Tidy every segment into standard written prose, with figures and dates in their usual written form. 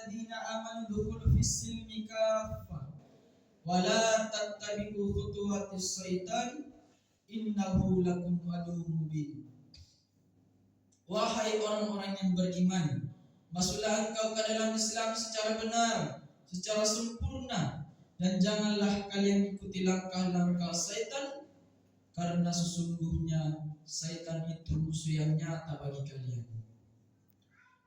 ayyuhalladzina amanu dukhulu fis-silmi kaffah wa la tattabi'u khutuwatis syaitan innahu lakum aduwwun mubin. Wahai orang-orang yang beriman, masuklah engkau ke dalam Islam secara benar, secara sempurna, dan janganlah kalian ikuti langkah-langkah syaitan, karena sesungguhnya syaitan itu musuh yang nyata bagi kalian.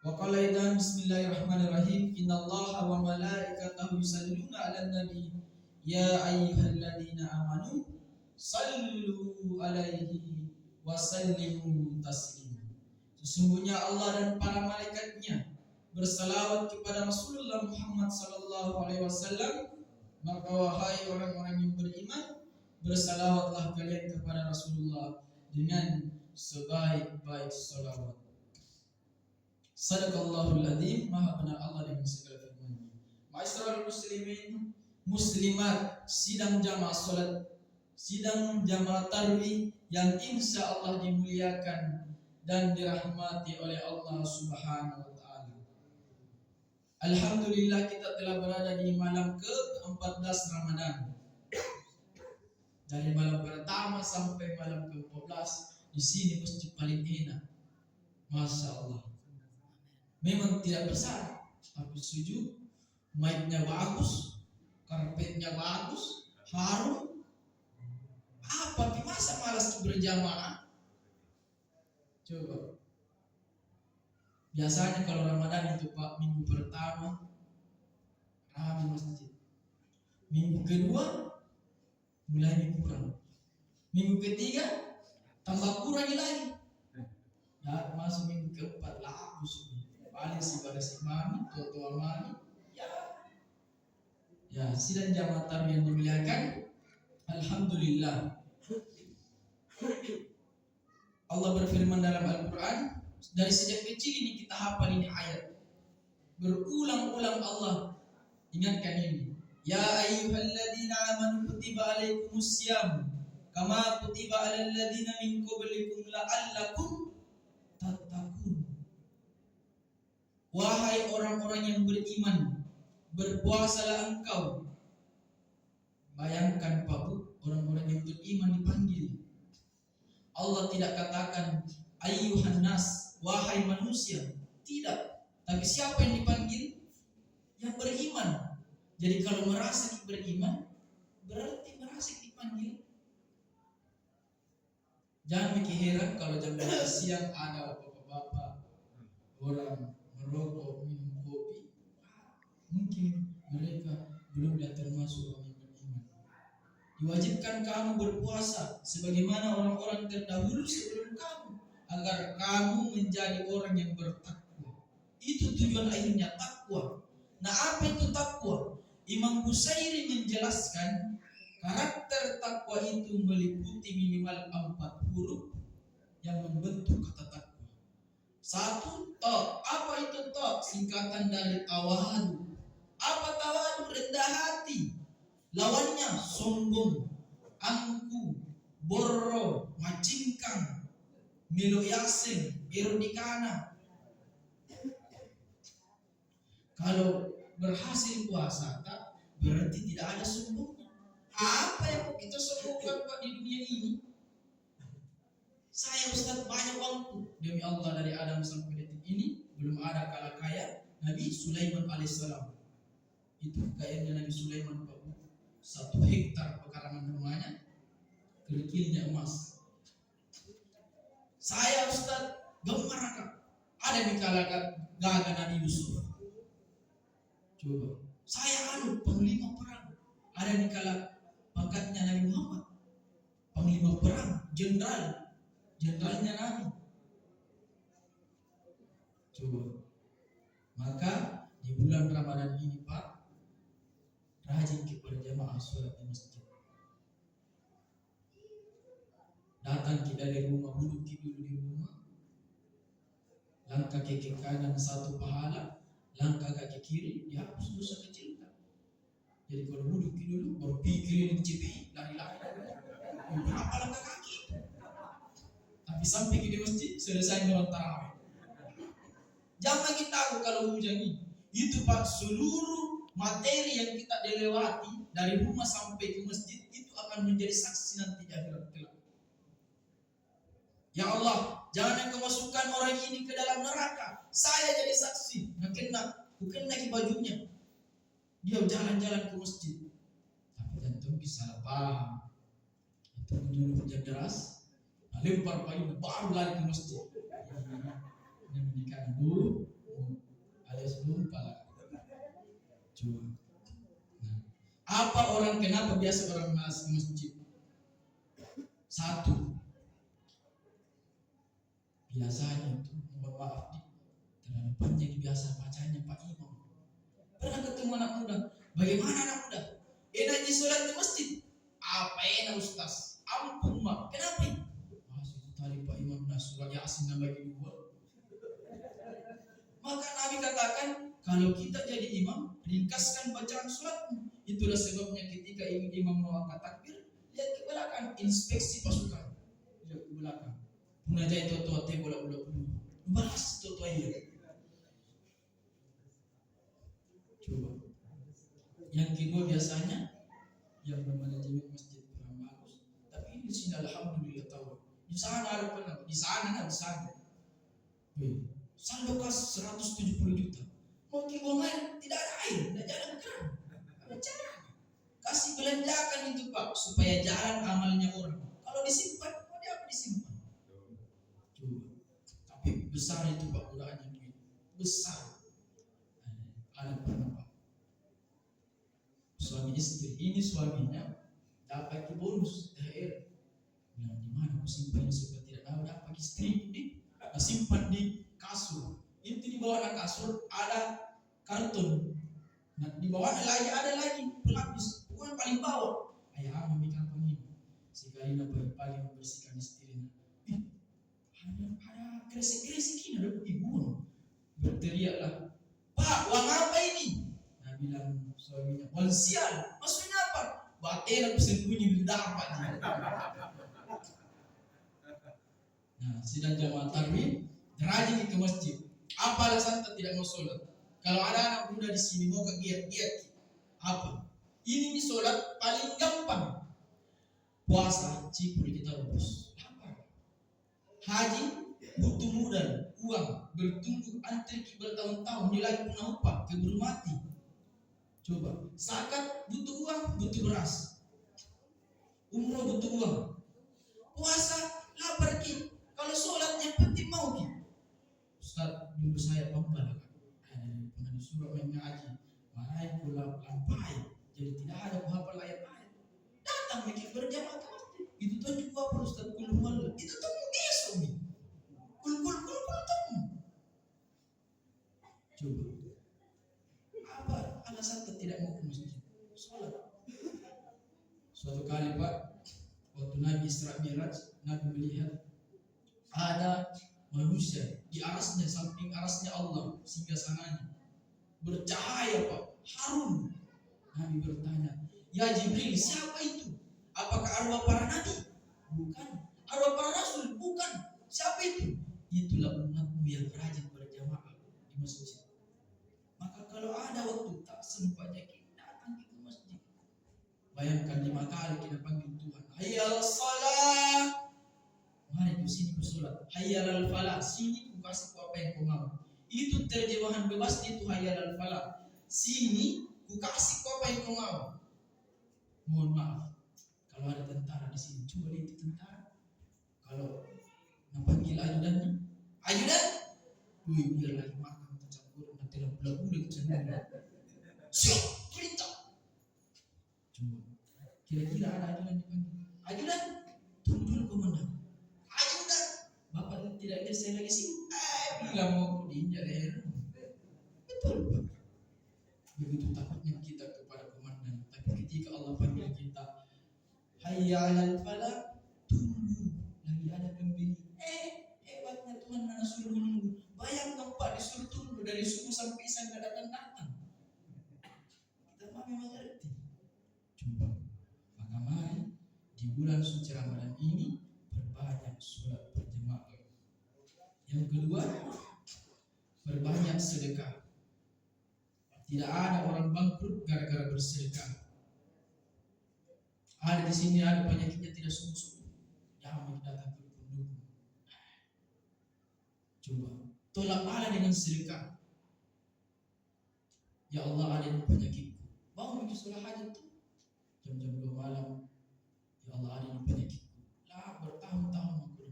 Wa qala aidan bismillahirrahmanirrahim innallaha wa malaikatahu yusalluna 'alan nabi ya ayyuhalladzina amanu sallu 'alaihi wa sallimu taslima. Sesungguhnya Allah dan para malaikatnya bersalawat kepada Rasulullah Muhammad sallallahu alaihi wasallam, maka wahai orang-orang yang beriman, bersalawatlah kalian kepada Rasulullah dengan sebaik-baik salawat. Sadaqallahul adzim, maha benar Allah dengan segala firman-Nya. Ma'asyiral muslimin, muslimat, sidang jamaah salat, sidang jamaah tarawih yang insya Allah dimuliakan dan dirahmati oleh Allah Subhanahu wa taala. Alhamdulillah kita telah berada di malam ke-14 Ramadan. Dari malam pertama sampai malam ke-14 di sini masjid paling enak. Masya Allah. Memang tidak besar, tapi sujud, mic-nya bagus, karpetnya bagus, harum. Apa masa malas berjamaah? Coba. Biasanya kalau Ramadan itu Pak, minggu pertama ramai masjid. Minggu kedua mulai kurang. Minggu ketiga tambah kurang lagi. Ya, masuk minggu keempat laku paling si pada si mami, tua mami. Ya, sidang jamaah tarawih yang dimuliakan. Alhamdulillah. Allah berfirman dalam Al-Quran, dari sejak kecil ini kita hafal ini ayat. Berulang-ulang Allah ingatkan ini. Ya ayyuhalladzina amanu kutiba alaikumussyam kama kutiba alal ladzina min qablikum la'allakum tattaqun. Wahai orang-orang yang beriman, berpuasalah engkau. Bayangkan Pak Bu, orang-orang yang beriman dipanggil. Allah tidak katakan ayyuhan nas, wahai manusia. Tidak. Tapi siapa yang dipanggil? Yang beriman. Jadi kalau merasa beriman, berarti merasa dipanggil. Jangan mikir heran kalau jam 12 siang ada bapak-bapak orang merokok, minum kopi. Mungkin mereka belum termasuk orang yang beriman. Diwajibkan kamu berpuasa sebagaimana orang-orang terdahulu sebelum kamu, agar kamu menjadi orang yang bertakwa. Itu tujuan akhirnya takwa. Nah, apa itu takwa? Imam Busairi menjelaskan karakter takwa itu meliputi minimal 4 huruf yang membentuk kata takwa. 1, ta. Apa itu ta? Singkatan dari tawadu. Apa tawadu? Rendah hati. Lawannya sombong, angku, borro, macingkang, melo yasin, irodikana. Kalau berhasil puasa tak, berarti tidak ada sombongnya. Apa yang mau kita sombongkan Pak di dunia ini? Saya Ustaz banyak uangku. Demi Allah dari Adam sampai detik ini belum ada kala kaya Nabi Sulaiman alaihissalam. Itu kayaknya Nabi Sulaiman Pak, 1 hektar pekarangan rumahnya, kerikilnya emas. Saya Ustaz gemar ada di kala gagal Nabi Yusuf. Coba. Saya panglima perang. Ada di kala pangkatnya Nabi Muhammad. Panglima perang, jenderalnya Nabi. Coba. Maka di bulan Ramadan ini Pak, rajin kepada jamaah sholat di masjid. Datang kita dari rumah, duduk dulu di rumah. Langkah kaki kanan 1 pahala, langkah kaki kiri dihapus dosa kecil. Jadi kalau duduk dulu, baru pikirin CPI, lari-lari. Berapa langkah kaki? Tapi sampai di masjid selesai sholat tarawih. Jangan kita tahu kalau hujan ini. Itu Pak, seluruh materi yang kita dilewati dari rumah sampai ke masjid itu akan menjadi saksi nanti di akhirat kelak. Ya Allah, jangan Engkau masukkan orang ini ke dalam neraka. Saya jadi saksi. Bukan lagi bajunya. Dia jalan-jalan ke masjid. Tapi tentu salah paham. Itu menyuruh hujan deras, lempar payung baru lari ke masjid. Ini menikah dulu, alias lupa lah. Coba. Nah, apa orang kenapa biasa orang malas ke masjid? Satu, biasanya itu mohon maaf terlalu panjang biasa bacanya Pak Imam. Pernah ketemu anak muda? Bagaimana anak muda? Enaknya sholat di masjid. Apa enak Ustaz? Ampun Mak. Kenapa? Masih tadi Pak Imam surat Yasin bagi dua. Maka Nabi katakan, kalau kita jadi imam, ringkaskan bacaan suratmu. Itulah sebabnya ketika imam mengangkat takbir, lihat ke belakang, inspeksi pasukan. Lihat ke belakang. Punajai toto te bola-bola bulu. Balas toto air. Coba. Yang kedua biasanya yang memanajai masjid kurang bagus. Tapi ini sini alhamdulillah tahu. Di sana ada pernah, di sana. Saldo kas 170 juta. Mau buang air, tidak ada air, tidak jalan keran. Ada cara. Kasih belanjakan itu Pak, supaya jalan amalnya orang. Kalau disimpan, mau dia apa disimpan? Coba. Tapi besar itu Pak, gunaannya duit. Besar. Ada pernah Pak. Suami istri, ini suaminya dapat bonus THR. Bilang di mana aku simpan seperti tidak tahu, dapat istri ini, simpan di kasur. Itu di bawah kasur ada karton. Nah, di bawah ada lagi pelapis. Bukan paling bawah. Ayah memikirkan ini. Sekali nak paling membersihkan istrinya. Ada kresek-kresek ini ada ibu. Berteriaklah, Pak, uang apa ini? Nah, bilang suaminya, uang sial. Maksudnya apa? Batera bersembunyi di dapat. Nah, sidang jamaah tarawih rajin ke masjid. Apa alasan tidak mau sholat? Kalau ada anak muda di sini mau kegiat-giat, apa? Ini sholat paling gampang. Puasa cipul kita lulus. Apa? Haji butuh modal, uang, bertunggu antri bertahun-tahun, nilai punah upah, keburu mati. Coba. Zakat butuh uang, butuh beras. Umroh butuh uang. Puasa lapar ki. Kalau sholat yang penting mau ki. Ustaz, dulu saya pembal pernah disuruh mengaji, marahin pula lampai, jadi tidak ada hafal ayat-ayat. Datang mikir berjamaah ke masjid. Itu tuh juga apa Ustaz kulhuwal. Itu tuh besok nih. Kul tuh. Coba. Apa alasan tidak mau ke masjid? Sholat. Suatu kali Pak, waktu Nabi Isra Mi'raj, Nabi melihat ada manusia di arasnya, samping arasnya Allah, sehingga sananya bercahaya Pak, harum. Nabi bertanya, ya Jibril, siapa itu? Apakah arwah para nabi? Bukan. Arwah para rasul? Bukan. Siapa itu? Itulah umatmu yang rajin berjamaah di masjid. Maka kalau ada waktu tak sempat datang ke masjid. Bayangkan 5 kali kita panggil Tuhan, hayya salat. Mari ke sini bersolat. Hayya lal falah. Sini ku kasih ku apa yang kau mau. Itu terjemahan bebas itu hayya lal falah. Sini ku kasih ku apa yang kau mau. Mohon maaf, kalau ada tentara di sini, coba lihat itu tentara. Kalau panggil ajudannya, ajudan, biar lagi makan tercampur, nanti lagu udah kecenderungan. Siap, perintah. Coba, kira-kira ada ajudan dipanggil. Ajudan, tunggu dulu komandan. Bapak tidak ada saya lagi sibuk. Bilang mau diinjak leher. Betul Pak. Begitu takutnya kita kepada komandan. Tapi ketika Allah panggil kita, hayya 'alal falah, tunggu. Lagi ada pembeli. Hebatnya Tuhan mana suruh menunggu. Bayangkan Pak disuruh tunggu dari subuh sampai isya enggak datang. Kita memang mengerti. Coba. Maka mari di bulan suci Ramadan ini berbanyak sholat berjamaah. Yang kedua, berbanyak sedekah. Tidak ada orang bangkrut gara-gara bersedekah. Ada di sini ada penyakitnya tidak sembuh-sembuh. Jangan datang ke pendukung. Coba tolak Allah dengan sedekah. Ya Allah, ada yang penyakitku. Bangun ke sholat hajat tuh jam-jam 2 malam. Ya Allah, ada yang penyakitku. Lah bertahun-tahun aku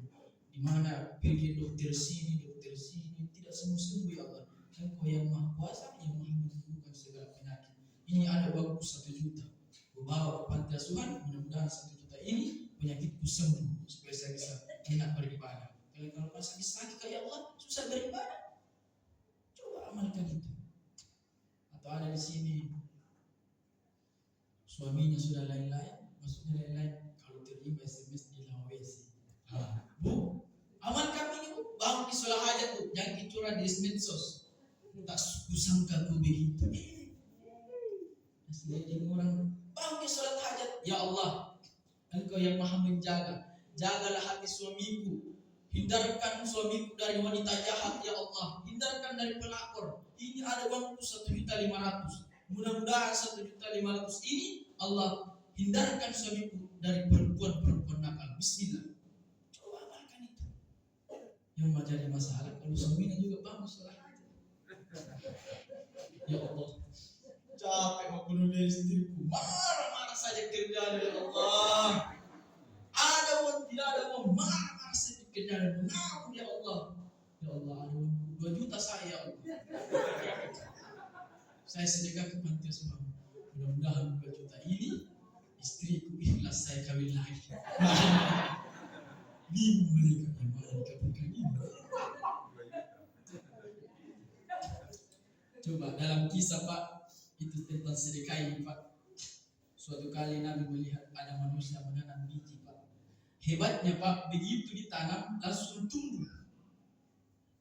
di mana pergi dokter sini tidak sembuh-sembuh. Ya Allah, Engkau yang Maha Kuasa, yang Maha menyembuhkan segala penyakit. Ini ada uangku 1 juta. Aku bawa ke panti asuhan, mudah-mudahan 1 juta ini penyakitku sembuh supaya saya bisa enak beribadah. Kalau pas sakit kayak Allah susah beribadah, coba amalkan itu. Atau ada di sini suaminya sudah lain-lain, maksudnya lain-lain, kalau terima SMS di lawesi. Bu, amalkan ini bu, bangun di sholat hajat bu, jangan dicurah di medsos. Tak kusangka ku begitu. Jadi orang bangun di sholat hajat, ya Allah, Engkau yang Maha menjaga, jagalah hati suamiku, hindarkan suamiku dari wanita jahat, ya Allah, hindarkan dari pelakor. Ini ada uangku 1.500.000. Mudah-mudahan 1.500.000 ini Allah hindarkan suamiku dari perempuan-perempuan nakal. Bismillah. Coba amalkan itu. Yang menjadi masalah kalau suaminya juga bangun sholat hajat. Ya Allah, capek mau bunuh diri istriku, marah-marah saja kerjaan. Ya Allah, ada uang tidak ada uang, marah-marah saja kerjaan. Mengaku ya Allah. Ya Allah, ada uang 2 juta saya. Ya Allah, saya sedekah ke panti asuhan. Mudah-mudahan 2 juta ini istriku ikhlas saya kawin lagi. Bingung mereka yang mana dikabulkan ini. Coba dalam kisah Pak, itu tentang sedekah ini Pak. Suatu kali Nabi melihat ada manusia menanam biji Pak. Hebatnya Pak, begitu ditanam langsung tumbuh.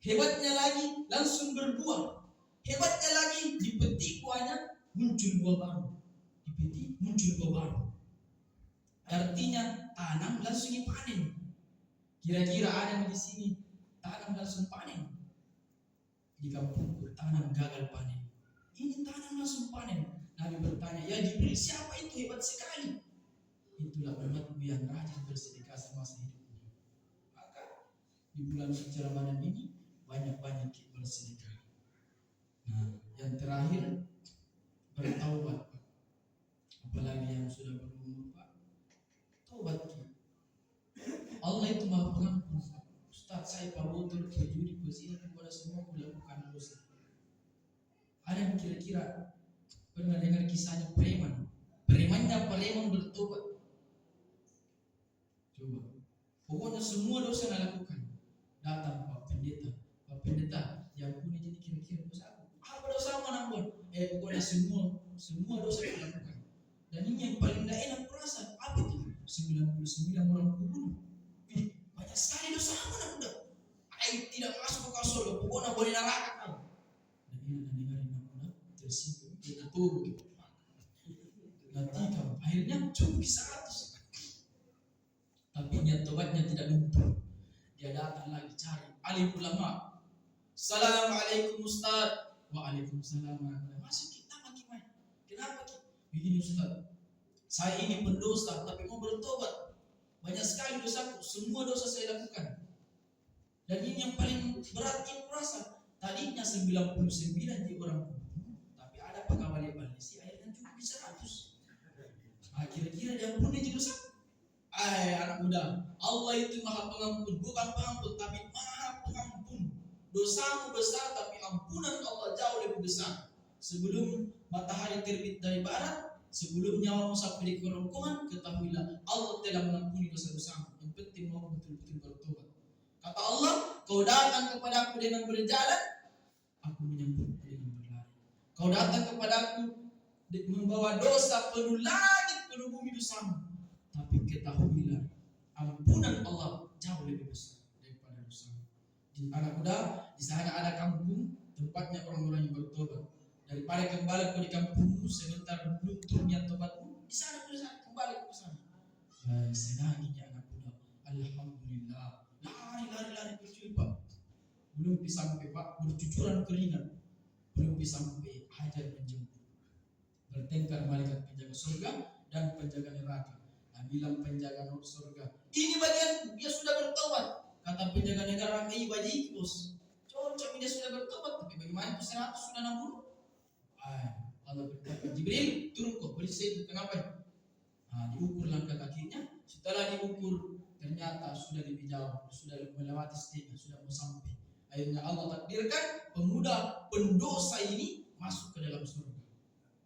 Hebatnya lagi langsung berbuah. Hebatnya lagi dipetik buahnya muncul buah baru. Dipetik muncul buah baru. Artinya tanam langsung dipanen. Kira-kira ada di sini tanam langsung panen. Di kampungku tanam gagal panen. Ini tanam langsung panen. Nabi bertanya, ya Jibril, siapa itu hebat sekali? Itulah umatku yang rajin bersedekah semasa hidupnya. Maka di bulan suci Ramadan ini banyak-banyak bersedekah. Nah, yang terakhir bertaubat. Apalagi yang sudah berumur Pak, taubat. Allah itu Maha Pengampun. Ustaz, saya pemotong berjudi berzina kepada semua melakukan dosa. Ada yang kira-kira pernah dengar kisahnya preman? Preman bertobat. Coba, pokoknya semua dosa yang lakukan. Datang Pak Pendeta, diampuni jadi kira-kira dosa aku. Apa dosa mana pun? Pokoknya semua dosa yang lakukan. Dan ini yang paling tidak enak kurasa. Apa itu? 99 orang kubunuh. Banyak sekali dosa mana udah. Tidak masuk ke surga, pokoknya boleh neraka kau. Dan ini dengarin aku tersinggung, kita tubuh gitu. Nanti kau akhirnya cukup 100. Tapi niat tobatnya tidak luntur. Dia datang lagi cari alim ulama. Assalamualaikum Ustaz. Waalaikumsalam. Masuk kita maki main. Kenapa ki? Begini Ustaz, saya ini pendosa tapi mau bertobat. Banyak sekali dosaku, semua dosa saya lakukan. Dan ini yang paling berat yang kurasa. Tadinya 99 di orang kubunuh, tapi ada pegawai balisi akhirnya cuma bisa 100. Kira-kira diampuni itu dosa. Anak muda, Allah itu Maha Pengampun, bukan pengampun tapi Maha Pengampun. Dosamu besar tapi ampunan Allah jauh lebih besar. Sebelum matahari terbit dari barat, sebelum nyawamu sampai di kerongkongan, ketahuilah Allah telah mengampuni dosa-dosamu. Yang penting mau betul-betul bertobat. Kata Allah, kau datang kepada aku dengan berjalan, aku menyambutmu dengan berlari. Kau datang kepada aku membawa dosa penuh langit, penuh bumi dosamu. Tapi ketahuilah, ampunan Allah jauh lebih besar daripada dosamu. Di anak muda, di sana ada kampung, tempatnya orang-orang yang bertobat. Daripada kembali ke di kampungmu sebentar luntur niat tobatmu, di sana kembali ke sana. Senangnya anak muda, alhamdulillah. Lari bercuci Pak. Belum sampai Pak, bercucuran keringat. belum bisa sampai ajal menjemput. Bertengkar malaikat penjaga surga dan penjaga neraka. Nah, bilang penjaga surga, ini bagian dia sudah bertobat. Kata penjaga neraka, ini bagi bos. Cocok dia sudah bertobat, tapi bagaimana itu 100 sudah 60? Allah berkata, Jibril turun kok, berisik itu kenapa? Diukur langkah kakinya. Setelah diukur ternyata sudah lebih jauh, sudah melewati setengah, sudah mau sampai. Akhirnya Allah takdirkan pemuda pendosa ini masuk ke dalam surga.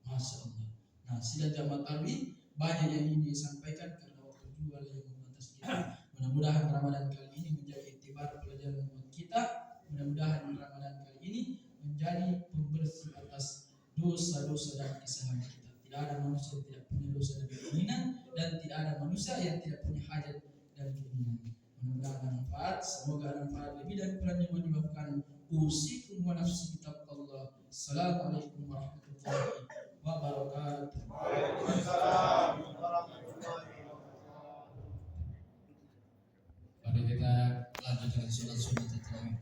Masya Allah. Nah, sidang jamaah tarawih banyak yang ingin disampaikan karena waktu juga yang membatas kita. Mudah-mudahan Ramadan kali ini menjadi iktibar pelajaran buat kita. Mudah-mudahan Ramadan kali ini menjadi pembersih atas dosa-dosa dan kesalahan kita. Tidak ada manusia yang tidak punya dosa dan keinginan, dan tidak ada manusia yang tidak punya hajat dan keinginan. Mudah-mudahan manfaat, semoga manfaat lebih dan kurangnya mohon dimaafkan. Usikum wa nafsi bittaqwallah. Assalamualaikum warahmatullahi wabarakatuh. Waalaikumsalam warahmatullahi wabarakatuh. Mari kita lanjut dengan sunat-sunat tarawih.